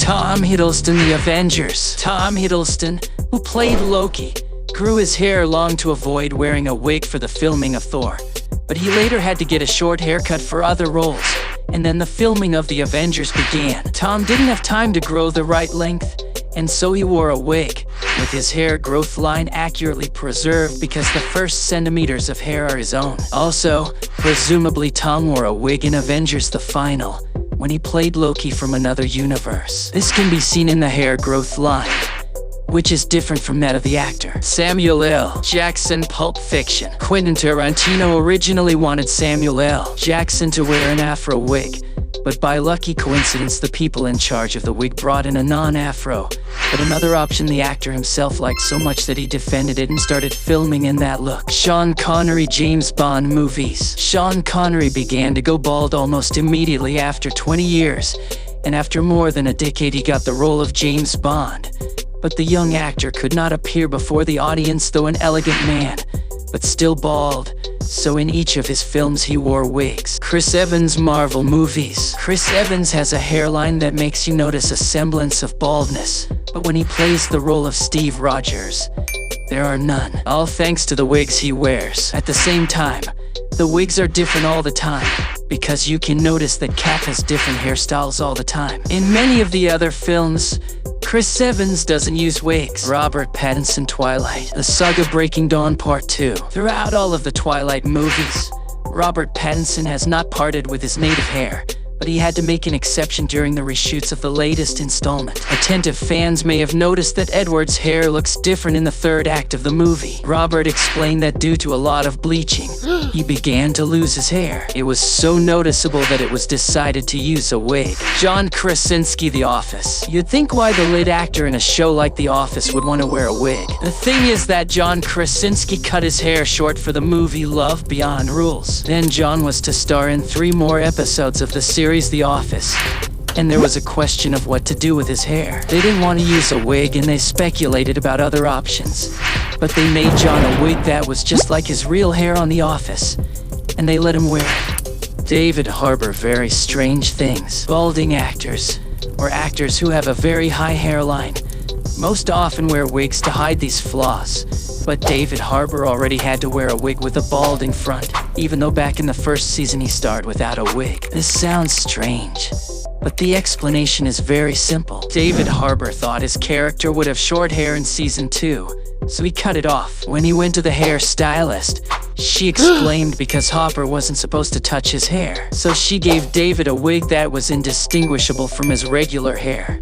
Tom Hiddleston, the Avengers. Tom Hiddleston, who played Loki, grew his hair long to avoid wearing a wig for the filming of Thor. But he later had to get a short haircut for other roles, and then the filming of the Avengers began. Tom didn't have time to grow the right length, and so he wore a wig, with his hair growth line accurately preserved because the first centimeters of hair are his own. Also, presumably Tom wore a wig in Avengers the Final, when he played Loki from another universe. This can be seen in the hair growth line, which is different from that of the actor. Samuel L. Jackson, Pulp Fiction. Quentin Tarantino originally wanted Samuel L. Jackson to wear an afro wig, but by lucky coincidence the people in charge of the wig brought in a non-afro, but another option the actor himself liked so much that he defended it and started filming in that look. Sean Connery, James Bond movies. Sean Connery began to go bald almost immediately after 20 years, and after more than a decade he got the role of James Bond. But the young actor could not appear before the audience, though an elegant man, but still bald, so in each of his films he wore wigs. Chris Evans, Marvel movies. Chris Evans has a hairline that makes you notice a semblance of baldness, but when he plays the role of Steve Rogers, there are none, all thanks to the wigs he wears. At the same time, the wigs are different all the time, because you can notice that Cap has different hairstyles all the time. In many of the other films, Chris Evans doesn't use wigs. Robert Pattinson, Twilight. The Saga Breaking Dawn Part 2. Throughout all of the Twilight movies, Robert Pattinson has not parted with his native hair, but he had to make an exception during the reshoots of the latest installment. Attentive fans may have noticed that Edward's hair looks different in the third act of the movie. Robert explained that due to a lot of bleaching, he began to lose his hair. It was so noticeable that it was decided to use a wig. John Krasinski, The Office. You'd think why the lead actor in a show like The Office would want to wear a wig. The thing is that John Krasinski cut his hair short for the movie Love Beyond Rules. Then John was to star in 3 more episodes of the series The Office, and there was a question of what to do with his hair. They didn't want to use a wig and they speculated about other options, but they made John a wig that was just like his real hair on The Office, and they let him wear it. David Harbour, Very Strange Things. Balding actors, or actors who have a very high hairline, most often wear wigs to hide these flaws, but David Harbour already had to wear a wig with a balding front, even though back in the first season he starred without a wig. This sounds strange, but the explanation is very simple. David Harbour thought his character would have short hair in season 2, so he cut it off. When he went to the hairstylist, she exclaimed because Hopper wasn't supposed to touch his hair, so she gave David a wig that was indistinguishable from his regular hair.